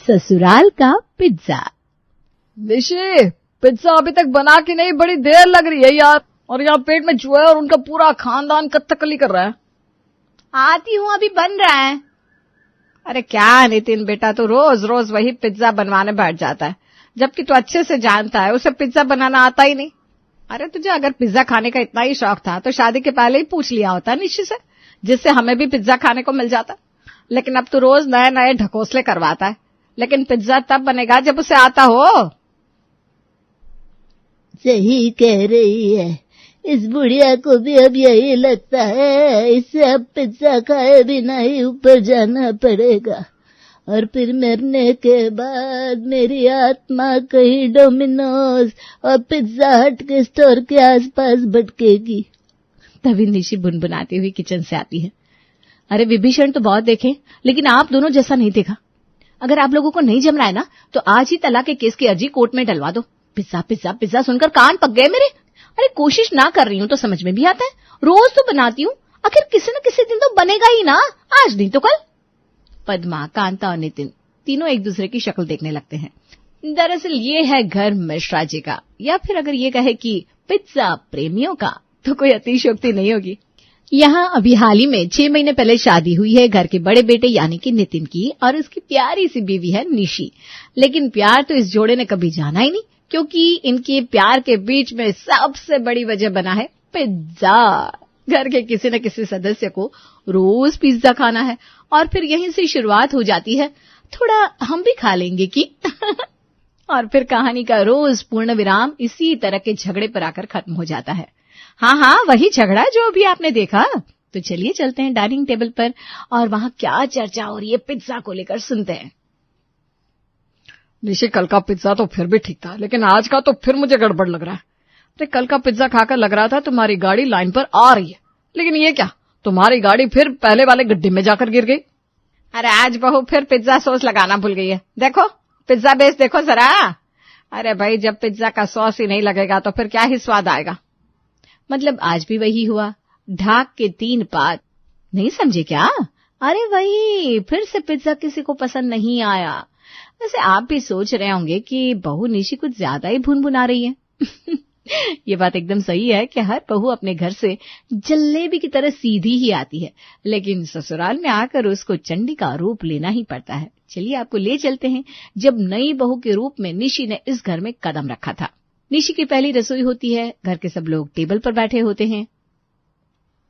ससुराल का pizza. Nishi, pizza अभी तक बना के नहीं, बड़ी देर लग रही है यार। और यहाँ पेट में जो है और उनका पूरा खानदान कत्तकली कर रहा है। आती हूँ, अभी बन रहा है। अरे क्या नितिन बेटा, तो रोज रोज वही पिज्जा बनवाने बैठ जाता है, जबकि तू अच्छे से जानता है उसे पिज्जा बनाना आता ही नहीं। अरे तुझे अगर पिज्जा खाने का इतना ही शौक था तो शादी के पहले ही पूछ लिया होता निशी से, जिससे हमें भी पिज्जा खाने को मिल जाता। लेकिन अब तू रोज नए नए ढकोसले करवाता है, लेकिन पिज्जा तब बनेगा जब उसे आता हो। सही कह रही है, इस बुढ़िया को भी अब यही लगता है, इसे अब पिज्जा खाए बिना ही ऊपर जाना पड़ेगा। और फिर मरने के बाद मेरी आत्मा कहीं डोमिनोज और पिज्जा हट के स्टोर के आसपास भटकेगी। तभी निशी बुनबुनाती हुई किचन से आती है। अरे विभीषण तो बहुत देखे, लेकिन आप दोनों जैसा नहीं देखा। अगर आप लोगों को नहीं जम रहा है ना, तो आज ही तलाक के केस की अर्जी कोर्ट में डलवा दो। पिज्जा पिज्जा पिज्जा सुनकर कान पक गए मेरे। अरे कोशिश ना कर रही हूँ तो समझ में भी आता है, रोज तो बनाती हूँ, आखिर किसी न किसी दिन तो बनेगा ही ना, आज नहीं तो कल। पद्मा, कांता और नितिन तीनों एक दूसरे की शक्ल देखने लगते हैं। दरअसल ये है घर मिश्रा जी का, या फिर अगर ये कहे कि पिज्जा प्रेमियों का, तो कोई अतिशयोक्ति नहीं होगी। यहाँ अभी हाल ही में 6 महीने पहले शादी हुई है घर के बड़े बेटे यानी कि नितिन की, और उसकी प्यारी सी बीवी है निशी। लेकिन प्यार तो इस जोड़े ने कभी जाना ही नहीं, क्योंकि इनके प्यार के बीच में सबसे बड़ी वजह बना है पिज्जा। घर के किसी न किसी सदस्य को रोज पिज्जा खाना है, और फिर यहीं से शुरुआत हो जाती है, थोड़ा हम भी खा लेंगे कि और फिर कहानी का रोज पूर्ण विराम इसी तरह के झगड़े पर आकर खत्म हो जाता है। हाँ, वही झगड़ा जो अभी आपने देखा। तो चलिए चलते हैं डाइनिंग टेबल पर, और वहां क्या चर्चा हो रही है पिज्जा को लेकर सुनते हैं। निशी, कल का पिज्जा तो फिर भी ठीक था, लेकिन आज का तो फिर मुझे गड़बड़ लग रहा है। अरे कल का पिज्जा खाकर लग रहा था तुम्हारी गाड़ी लाइन पर आ रही है, लेकिन ये क्या, तुम्हारी गाड़ी फिर पहले वाले गड्ढे में जाकर गिर गई। अरे आज बहू फिर पिज्जा सॉस लगाना भूल गई है। देखो पिज्जा बेस देखो जरा। अरे भाई, जब पिज्जा का सॉस ही नहीं लगेगा तो फिर क्या ही स्वाद आएगा। मतलब आज भी वही हुआ, ढाक के 3 पात। नहीं समझे क्या? अरे वही, फिर से पिज्जा किसी को पसंद नहीं आया। वैसे आप भी सोच रहे होंगे कि बहू निशी कुछ ज्यादा ही भुनभुना रही है। ये बात एकदम सही है कि हर बहू अपने घर से जलेबी की तरह सीधी ही आती है, लेकिन ससुराल में आकर उसको चंडी का रूप लेना ही पड़ता है। चलिए आपको ले चलते हैं जब नई बहू के रूप में निशी ने इस घर में कदम रखा था। निशी की पहली रसोई होती है, घर के सब लोग टेबल पर बैठे होते हैं।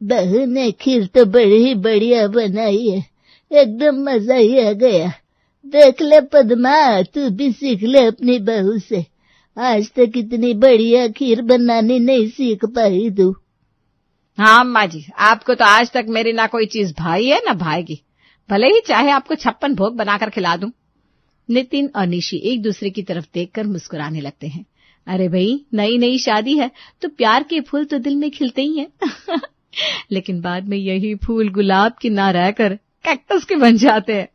बहू ने खीर तो बड़ी ही बढ़िया बनाई है, एकदम मजा ही आ गया। देख ले पद्मा, तू भी सीख ले अपनी बहू से, आज तक इतनी बढ़िया खीर बनानी नहीं सीख पाई तू। हाँ अम्मा जी, आपको तो आज तक मेरी ना कोई चीज भाई है ना भाएगी, भले ही चाहे आपको 56 भोग बनाकर खिला दूं। नितिन और निशी एक दूसरे की तरफ देखकर मुस्कुराने लगते हैं। अरे भाई, नई नई शादी है तो प्यार के फूल तो दिल में खिलते ही हैं। लेकिन बाद में यही फूल गुलाब की ना रहकर कैक्टस के बन जाते हैं।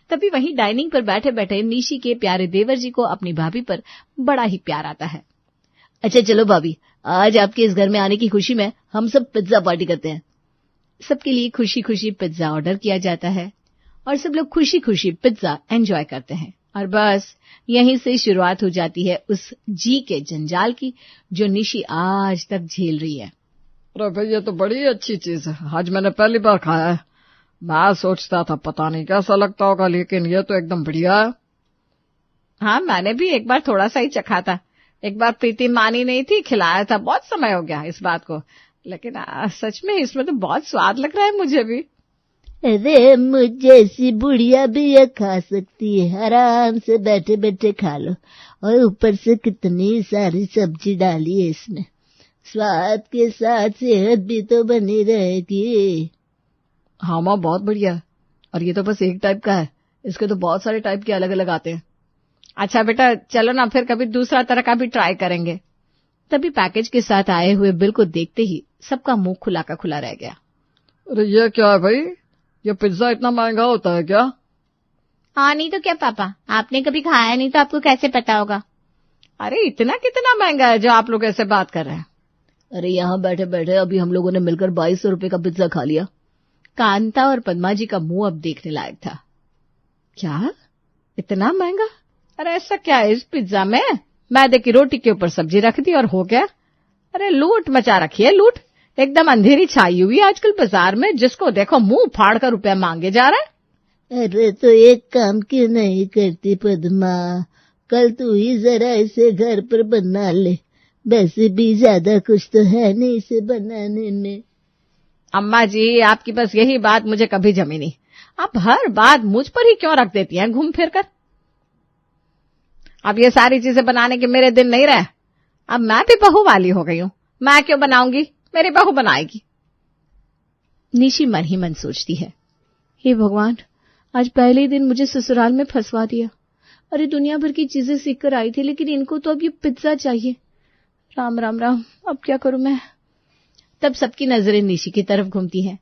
तभी वहीं डाइनिंग पर बैठे बैठे निशी के प्यारे देवर जी को अपनी भाभी पर बड़ा ही प्यार आता है। अच्छा चलो भाभी, आज आपके इस घर में आने की खुशी में हम सब पिज्जा पार्टी करते हैं। सबके लिए खुशी खुशी पिज्जा ऑर्डर किया जाता है और सब लोग खुशी खुशी पिज्जा एंजॉय करते हैं। और बस यहीं से शुरुआत हो जाती है उस जी के जंजाल की जो निशी आज तक झेल रही है। अरे भाई, ये तो बड़ी अच्छी चीज है, आज मैंने पहली बार खाया है। मैं सोचता था पता नहीं कैसा लगता होगा, लेकिन ये तो एकदम बढ़िया है। हाँ, मैंने भी एक बार थोड़ा सा ही चखा था। एक बार प्रीति मानी नहीं थी, खिलाया था, बहुत समय हो गया इस बात को, लेकिन सच में इसमें तो बहुत स्वाद लग रहा है मुझे भी। अरे मुझ जैसी बुढ़िया भी ये खा सकती है, आराम से बैठे बैठे खा लो। और ऊपर से कितनी सारी सब्जी डाली है इसमें, स्वाद के साथ सेहत भी तो बनी रहेगी। हाँ माँ, बहुत बढ़िया है। और ये तो बस एक टाइप का है, इसके तो बहुत सारे टाइप के अलग अलग आते हैं। अच्छा बेटा, चलो ना फिर कभी दूसरा तरह का भी ट्राई करेंगे। तभी पैकेज के साथ आए हुए बिल को देखते ही सबका मुंह खुला का खुला रह गया। अरे ये क्या है भाई, ये पिज्जा इतना महंगा होता है क्या? हाँ नहीं तो क्या पापा, आपने कभी खाया नहीं तो आपको कैसे पता होगा। अरे इतना कितना महंगा है जो आप लोग ऐसे बात कर रहे हैं? अरे यहाँ बैठे बैठे अभी हम लोगों ने मिलकर 2200 रुपए का पिज्जा खा लिया। कांता और पद्मा जी का मुंह अब देखने लायक था। क्या इतना महंगा? अरे ऐसा क्या है इस पिज्जा में? मैदे की रोटी के ऊपर सब्जी रख दी और हो गया। अरे लूट मचा रखी है, लूट। एकदम अंधेरी छाई हुई आजकल बाजार में, जिसको देखो मुंह फाड़ कर रुपया मांगे जा रहा है। अरे तो एक काम क्यों नहीं करती पद्मा, कल तू ही जरा इसे घर पर बना ले, वैसे भी ज्यादा कुछ तो है नहीं इसे बनाने में। अम्मा जी, आपकी बस यही बात मुझे कभी जमी नहीं। आप हर बात मुझ पर ही क्यों रख देती हैं घूम फिर कर? अब ये सारी चीजें बनाने के मेरे दिन नहीं रहे। अब मैं भी बहू वाली हो गई हूं, मैं क्यों बनाऊंगी, मेरी बहू बनाएगी। निशी मन ही मन सोचती है, हे भगवान, आज पहले ही दिन मुझे ससुराल में फंसवा दिया। अरे दुनिया भर की चीजें सीख कर आई थी, लेकिन इनको तो अब ये पिज्जा चाहिए। राम राम राम, अब क्या करूं मैं? तब सबकी नजरें निशी की तरफ घूमती हैं।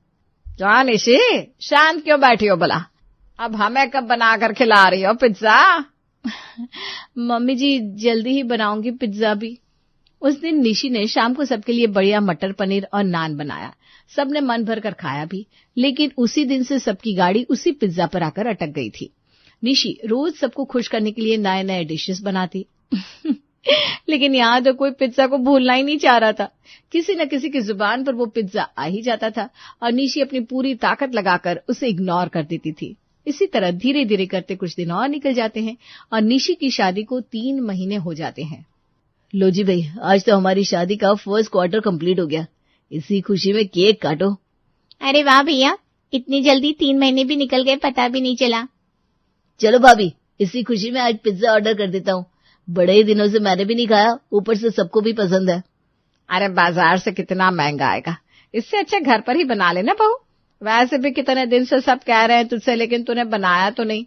क्या निशी, शांत क्यों बैठी हो भला? अब हमें कब बना कर खिला रही हो पिज्जा? मम्मी जी, जल्दी ही बनाऊंगी पिज्जा भी। उस दिन निशी ने शाम को सबके लिए बढ़िया मटर पनीर और नान बनाया। सबने मन भर कर खाया भी, लेकिन उसी दिन से सबकी गाड़ी उसी पिज्जा पर आकर अटक गई थी। निशी रोज सबको खुश करने के लिए नए नए डिशेस बनाती लेकिन यहाँ तो कोई पिज्जा को भूलना ही नहीं चाह रहा था। किसी न किसी की जुबान पर वो पिज्जा आ ही जाता था और निशी अपनी पूरी ताकत लगाकर उसे इग्नोर कर देती थी। इसी तरह धीरे धीरे करते कुछ दिन और निकल जाते हैं और निशी की शादी को 3 महीने हो जाते हैं। लो जी भाई, आज तो हमारी शादी का फर्स्ट क्वार्टर कंप्लीट हो गया। इसी खुशी में केक काटो। अरे वाह भैया, इतनी जल्दी 3 महीने भी निकल गए, पता भी नहीं चला। चलो भाभी, इसी खुशी में आज पिज्जा ऑर्डर कर देता हूँ। बड़े ही दिनों से मैंने भी नहीं खाया, ऊपर से सबको भी पसंद है। अरे बाजार से कितना महंगा आएगा, इससे अच्छा घर पर ही बना लेना बहू। वैसे भी कितने दिन से सब कह रहे हैं तुझसे, लेकिन तूने बनाया तो नहीं।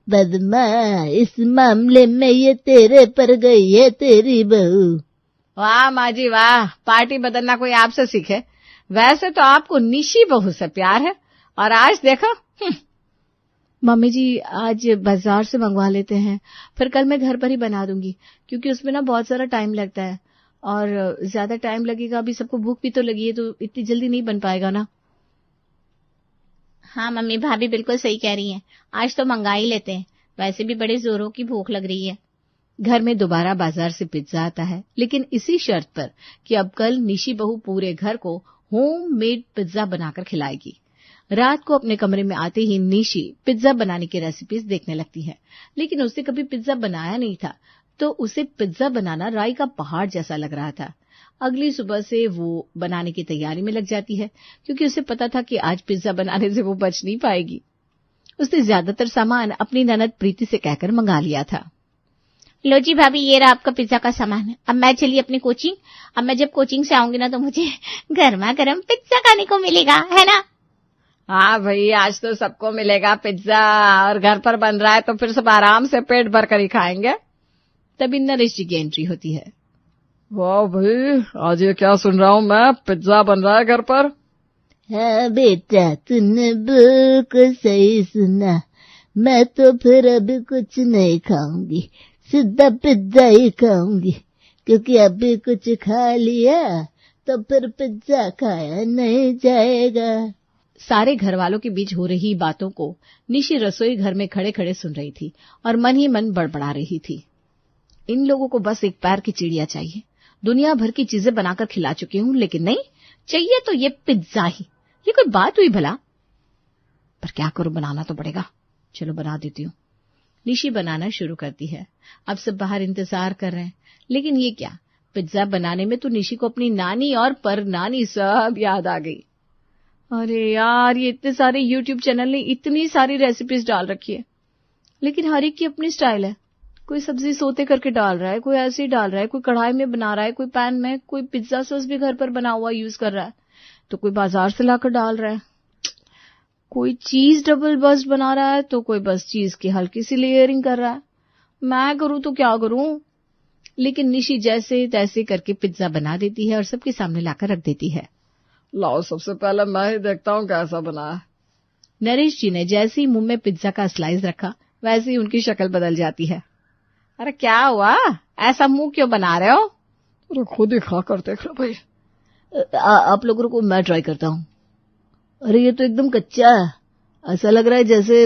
बदमा, इस मामले में ये तेरे पर गई है तेरी बहू। वाह माँ जी वाह, पार्टी बदलना कोई आपसे सीखे। वैसे तो आपको निशी बहू से प्यार है, और आज देखो। मम्मी जी, आज बाजार से मंगवा लेते हैं, फिर कल मैं घर पर ही बना दूंगी, क्योंकि उसमें ना बहुत सारा टाइम लगता है और ज्यादा टाइम लगेगा। अभी सबको भूख भी तो लगी है, तो इतनी जल्दी नहीं बन पाएगा ना। हाँ मम्मी, भाभी बिल्कुल सही कह रही हैं, आज तो मंगा ही लेते हैं, वैसे भी बड़े जोरों की भूख लग रही है। घर में दोबारा बाजार से पिज्जा आता है, लेकिन इसी शर्त पर कि अब कल निशी बहू पूरे घर को होम मेड पिज्जा बनाकर खिलाएगी। रात को अपने कमरे में आते ही निशी पिज्जा बनाने की रेसिपीज देखने लगती है, लेकिन उसने कभी पिज्जा बनाया नहीं था, तो उसे पिज्जा बनाना राई का पहाड़ जैसा लग रहा था। अगली सुबह से वो बनाने की तैयारी में लग जाती है, क्योंकि उसे पता था कि आज पिज्जा बनाने से वो बच नहीं पाएगी। उसने ज्यादातर सामान अपनी ननद प्रीति से कहकर मंगा लिया था। लो जी भाभी, ये रहा आपका पिज्जा का सामान है। अब मैं चली अपनी कोचिंग। अब मैं जब कोचिंग से आऊंगी ना, तो मुझे गर्मा गर्म पिज्जा खाने को मिलेगा, है ना? हाँ भाई, आज तो सबको मिलेगा पिज्जा, और घर पर बन रहा है तो फिर सब आराम से पेट भर कर ही खाएंगे। तभी नरेश जी की एंट्री होती है। वाह भाई, आज ये क्या सुन रहा हूँ मैं, पिज्जा बन रहा है घर पर। हाँ बेटा, तूने बिल्कुल सही सुना। मैं तो फिर अभी कुछ नहीं खाऊंगी, सीधा पिज्जा ही खाऊंगी, क्योंकि अभी कुछ खा लिया तो फिर पिज्जा खाया नहीं जाएगा। सारे घर वालों के बीच हो रही बातों को निशी रसोई घर में खड़े खड़े सुन रही थी और मन ही मन बड़बड़ा रही थी। इन लोगों को बस एक पैर की चिड़िया चाहिए। दुनिया भर की चीजें बनाकर खिला चुकी हूं, लेकिन नहीं चाहिए तो ये पिज्जा ही। ये कोई बात हुई भला? पर क्या करूं, बनाना तो पड़ेगा। चलो बना देती हूँ। निशी बनाना शुरू करती है। अब सब बाहर इंतजार कर रहे हैं, लेकिन ये क्या, पिज्जा बनाने में तो निशी को अपनी नानी और पर नानी सब याद आ गई। अरे यार, ये इतने सारे YouTube चैनल ने इतनी सारी रेसिपीज डाल रखी है, लेकिन हर एक की अपनी स्टाइल है। कोई सब्जी सोते करके डाल रहा है, कोई ऐसे ही डाल रहा है, कोई कढ़ाई में बना रहा है, कोई पैन में, कोई पिज्जा सॉस भी घर पर बना हुआ यूज कर रहा है, तो कोई बाजार से लाकर डाल रहा है। कोई चीज डबल बस्ट बना रहा है, तो कोई बस चीज की हल्की सी लेयरिंग कर रहा है। मैं करूं तो क्या करूं? लेकिन निशी जैसे तैसे करके पिज्जा बना देती है और सबके सामने लाकर रख देती है। लाओ, सबसे पहले मैं ही देखता हूँ कैसा बना है। नरेश जी ने जैसे ही मुंह में पिज्जा का स्लाइस रखा, वैसे ही उनकी शक्ल बदल जाती है। अरे क्या हुआ, ऐसा मुंह क्यों बना रहे हो? अरे खुद ही खा कर देख लो भाई। आप लोगों को मैं ट्राई करता हूँ। अरे ये तो एकदम कच्चा है, ऐसा लग रहा है जैसे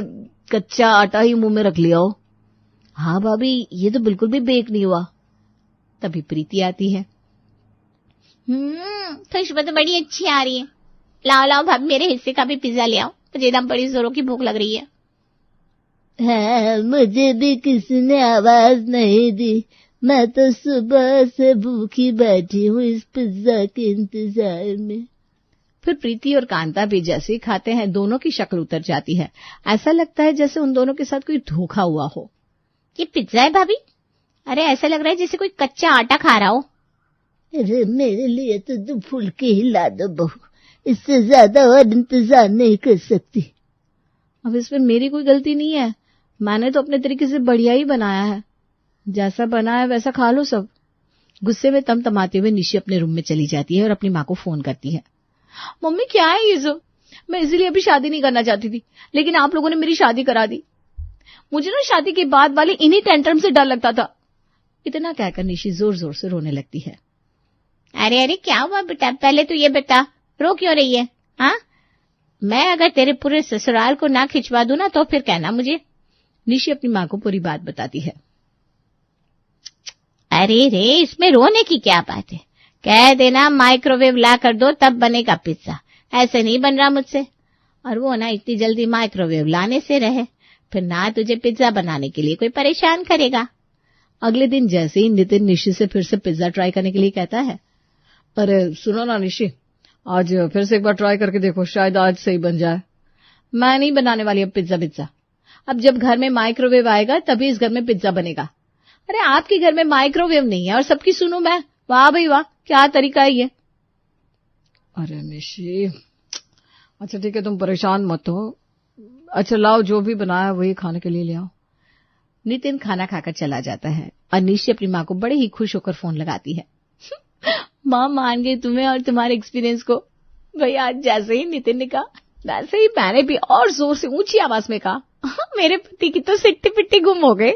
कच्चा आटा ही मुंह में रख लिया हो। हाँ भाभी, ये तो बिल्कुल भी बेक नहीं हुआ। तभी प्रीति आती है। खुशबू तो बड़ी अच्छी आ रही है। लाओ लाओ भाभी, मेरे हिस्से का भी पिज्जा ले आओ, मुझे एकदम बड़ी जोरों की भूख लग रही है। हाँ, मुझे भी किसी ने आवाज नहीं दी। मैं तो सुबह से भूखी बैठी हूँ इस पिज्जा के इंतजार में। फिर प्रीति और कांता भी जैसे ही खाते हैं दोनों की शक्ल उतर जाती है। ऐसा लगता है जैसे उन दोनों के साथ कोई धोखा हुआ हो। ये पिज्जा है भाभी? अरे ऐसा लग रहा है जैसे कोई कच्चा आटा खा रहा हो। अरे मेरे लिए तो 2 फुलके ही ला दो बहू, इससे ज्यादा और इंतजार नहीं कर सकती। अब इसमें मेरी कोई गलती नहीं है, मैंने तो अपने तरीके से बढ़िया ही बनाया है। जैसा बना है वैसा खा लो सब। गुस्से में तमतमाते हुए निशी अपने रूम में चली जाती है और अपनी माँ को फोन करती है। मम्मी क्या है ये सब? मैं इसीलिए अभी शादी नहीं करना चाहती थी, लेकिन आप लोगों ने मेरी शादी करा दी। मुझे ना शादी के बाद वाले इन्हीं टेंट्रम से डर लगता था। इतना कहकर निशी जोर जोर से रोने लगती है। अरे अरे क्या हुआ बेटा? पहले तो ये बता, रो क्यों रही है? हाँ, मैं अगर तेरे पूरे ससुराल को ना खिंचवा दूं ना तो फिर कहना मुझे। निशी अपनी माँ को पूरी बात बताती है। अरे रे, इसमें रोने की क्या बात है? कह देना माइक्रोवेव ला कर दो तब बनेगा पिज्जा, ऐसे नहीं बन रहा मुझसे। और वो ना इतनी जल्दी माइक्रोवेव लाने से रहे, फिर ना तुझे पिज्जा बनाने के लिए कोई परेशान करेगा। अगले दिन जैसे ही नितिन निशी से फिर से पिज्जा ट्राई करने के लिए कहता है। अरे सुनो ना निशी, आज फिर से एक बार ट्राई करके देखो, शायद आज सही बन जाए। मैं नहीं बनाने वाली अब पिज्जा। अब जब घर में माइक्रोवेव आएगा तभी इस घर में पिज्जा बनेगा। अरे आपके घर में माइक्रोवेव नहीं है और सबकी सुनूं मैं? वाह भाई वाह, क्या तरीका है ये। अरे निशी, अच्छा ठीक है, तुम परेशान मत हो। अच्छा लाओ, जो भी बनाया वही खाने के लिए ले आओ। नितिन खाना खाकर चला जाता है और निशी अपनी माँ को बड़े ही खुश होकर फोन लगाती है। माँ मान गई तुम्हें और तुम्हारे एक्सपीरियंस को। भाई आज जैसे ही नितिन ने कहा वैसे ही मैंने भी और जोर से ऊंची आवाज में कहा, मेरे पति की तो सिट्टी पिट्टी गुम हो गई।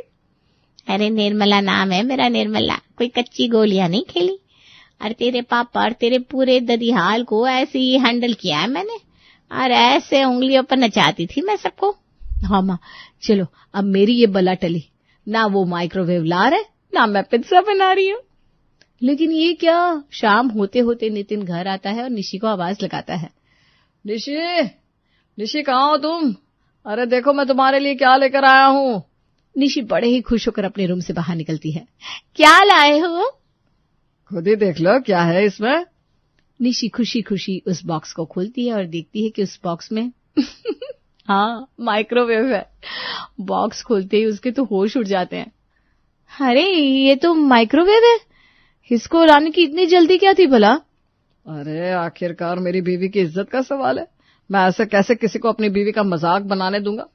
अरे निर्मला नाम है मेरा, निर्मला, कोई कच्ची गोलियां नहीं खेली। और तेरे पापा और तेरे पूरे ददिहाल को ऐसे ही हैंडल किया है मैंने, और ऐसे उंगलियों पर नचाती थी मैं सबको। हाँ माँ, चलो अब मेरी ये बला टली, ना वो माइक्रोवेव ला रहे ना मैं पिज्जा बना रही हूँ। लेकिन ये क्या, शाम होते होते नितिन घर आता है और निशी को आवाज लगाता है। निशी कहाँ हो तुम? अरे देखो मैं तुम्हारे लिए क्या लेकर आया हूँ। निशी बड़े ही खुश होकर अपने रूम से बाहर निकलती है। क्या लाए हो? खुद ही देख लो क्या है इसमें। निशी खुशी खुशी उस बॉक्स को खोलती है और देखती है कि उस बॉक्स में हाँ माइक्रोवेव है। बॉक्स खोलते ही उसके तो होश उड़ जाते हैं। अरे ये तो माइक्रोवेव है, इसको लाने की इतनी जल्दी क्या थी भला? अरे आखिरकार मेरी बीवी की इज्जत का सवाल है, मैं ऐसे कैसे किसी को अपनी बीवी का मजाक बनाने दूंगा।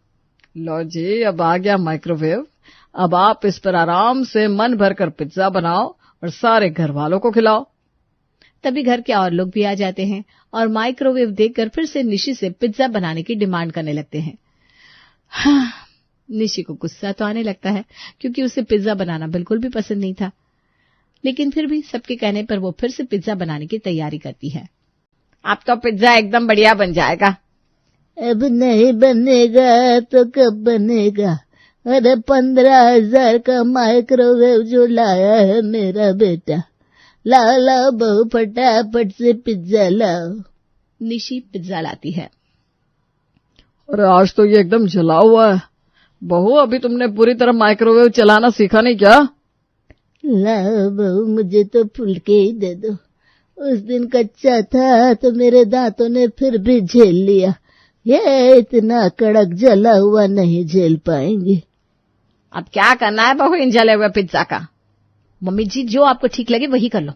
लो जी, अब आ गया माइक्रोवेव। अब आप इस पर आराम से मन भरकर पिज्जा बनाओ और सारे घर वालों को खिलाओ। तभी घर के और लोग भी आ जाते हैं और माइक्रोवेव देखकर फिर से निशी से पिज्जा बनाने की डिमांड करने लगते हैं। हाँ, निशी को गुस्सा तो आने लगता है क्योंकि उसे पिज्जा बनाना बिल्कुल भी पसंद नहीं था, लेकिन फिर भी सबके कहने पर वो फिर से पिज्जा बनाने की तैयारी करती है। अब तो पिज्जा एकदम बढ़िया बन जाएगा। अब नहीं बनेगा तो कब बनेगा? अरे 15,000 का माइक्रोवेव जो लाया है मेरा बेटा। लाओ लाओ बहू, फटाफट से पिज्जा लाओ। निशी पिज्जा लाती है। अरे आज तो ये एकदम जला हुआ है। बहू, अभी तुमने पूरी तरह माइक्रोवेव चलाना सीखा नहीं क्या? लाओ बहू, मुझे तो फुलके ही दे दो। उस दिन कच्चा था तो मेरे दांतों ने फिर भी झेल लिया, ये इतना कड़क जला हुआ नहीं झेल पाएंगे। अब क्या करना है बहू इन जले हुए पिज्जा का? मम्मी जी, जो आपको ठीक लगे वही कर लो।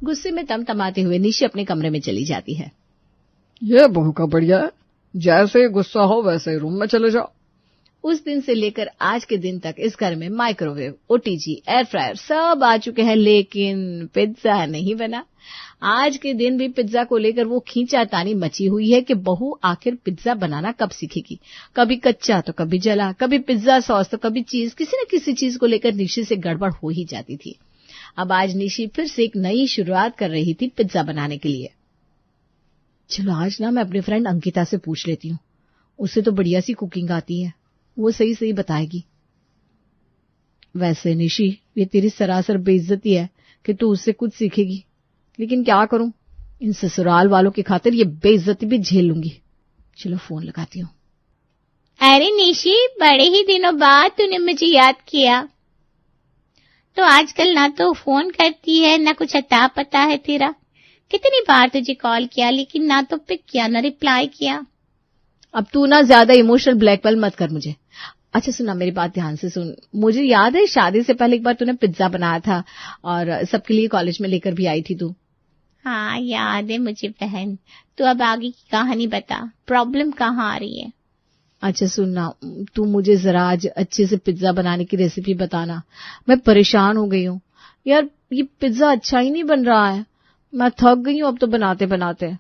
गुस्से में तमतमाते हुए निशी अपने कमरे में चली जाती है। ये बहू का बढ़िया है, जैसे ही गुस्सा हो वैसे ही रूम में चले जाओ। उस दिन से लेकर आज के दिन तक इस घर में माइक्रोवेव, ओटीजी, एयर फ्रायर सब आ चुके हैं, लेकिन पिज्जा नहीं बना। आज के दिन भी पिज्जा को लेकर वो खींचातानी मची हुई है कि बहू आखिर पिज्जा बनाना कब सीखेगी। कभी कच्चा तो कभी जला, कभी पिज्जा सॉस तो कभी चीज, किसी न किसी चीज को लेकर निशी से गड़बड़ हो ही जाती थी। अब आज निशी फिर से एक नई शुरुआत कर रही थी पिज्जा बनाने के लिए। चलो आज ना मैं अपने फ्रेंड अंकिता से पूछ लेती हूँ, उसे तो बढ़िया सी कुकिंग आती है। वो सही सही बताएगी। वैसे निशी, ये तेरी सरासर बेइज्जती है कि तू उससे कुछ सीखेगी, लेकिन क्या करूं, इन ससुराल वालों की खातिर ये बेइज्जती भी झेल लूंगी। चलो फोन लगाती हूँ। अरे निशी, बड़े ही दिनों बाद तूने मुझे याद किया। तो आजकल ना तो फोन करती है, ना कुछ अता पता है तेरा। कितनी बार तुझे कॉल किया, लेकिन ना तो पिक किया, ना रिप्लाई किया। अब तू ना ज्यादा इमोशनल ब्लैकमेल मत कर मुझे। अच्छा सुना, मेरी बात ध्यान से सुन। मुझे याद है शादी से पहले एक बार तूने पिज्जा बनाया था और सबके लिए कॉलेज में लेकर भी आई थी तू। हाँ याद है मुझे बहन। तू अब आगे की कहानी बता, प्रॉब्लम कहाँ आ रही है? अच्छा सुनना, तू मुझे जरा आज अच्छे से पिज्जा बनाने की रेसिपी बताना। मैं परेशान हो गई हूँ यार, ये पिज्जा अच्छा ही नहीं बन रहा है। मैं थक गई हूँ अब तो बनाते बनाते।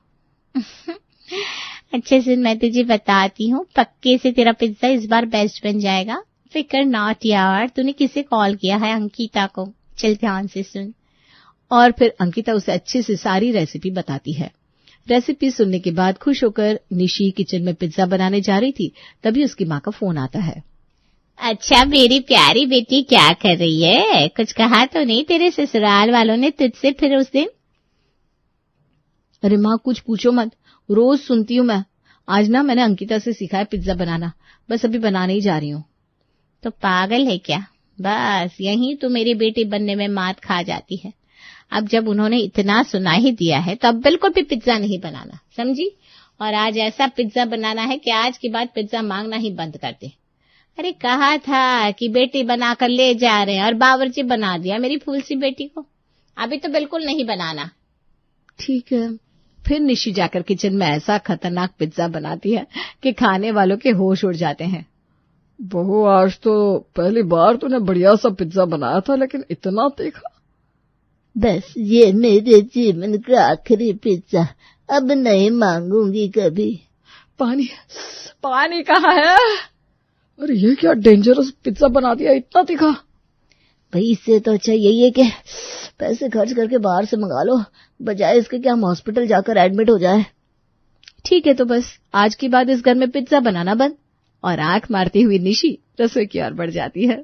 अच्छे से मैं तुझे बताती हूँ, पक्के से तेरा पिज्जा इस बार बेस्ट बन जाएगा। फिकर नॉट यार। तूने किसे कॉल किया है? अंकिता को। चल ध्यान से सुन। और फिर अंकिता उसे अच्छे से सारी रेसिपी बताती है। रेसिपी सुनने के बाद खुश होकर निशी किचन में पिज्जा बनाने जा रही थी, तभी उसकी माँ का फोन आता है। अच्छा मेरी प्यारी बेटी, क्या कर रही है? कुछ कहा तो नहीं तेरे ससुराल वालों ने तुझसे फिर उस दिन? अरे माँ कुछ पूछो मत, रोज सुनती हूँ मैं। आज ना मैंने अंकिता से सीखा है पिज्जा बनाना, बस अभी बनाने ही जा रही हूँ। तो पागल है क्या? बस यही तो मेरी बेटी बनने में मात खा जाती है। अब जब उन्होंने इतना सुना ही दिया है तो अब बिल्कुल भी पिज्जा नहीं बनाना, समझी? और आज ऐसा पिज्जा बनाना है कि आज के बाद पिज्जा मांगना ही बंद कर दे। अरे कहा था कि बेटी बनाकर ले जा रहे हैं और बावर्ची बना दिया मेरी फूल सी बेटी को। अभी तो बिल्कुल नहीं बनाना। ठीक है। फिर निशी जाकर किचन में ऐसा खतरनाक पिज्जा बनाती है कि खाने वालों के होश उड़ जाते हैं। बहू, आज तो पहली बार तूने बढ़िया सा पिज्जा बनाया था, लेकिन इतना तीखा। बस ये मेरे जीवन का आखिरी पिज्जा, अब नहीं मांगूंगी कभी। पानी, पानी कहाँ है? अरे ये क्या डेंजरस पिज्जा बना दिया, इतना तीखा। भाई इससे तो अच्छा यही है कि पैसे खर्च करके बाहर से मंगा लो, बजाय इसके कि हम हॉस्पिटल जाकर एडमिट हो जाए। ठीक है, तो बस आज के बाद इस घर में पिज्जा बनाना बंद। और आंख मारती हुई निशी रसोई की ओर बढ़ जाती है।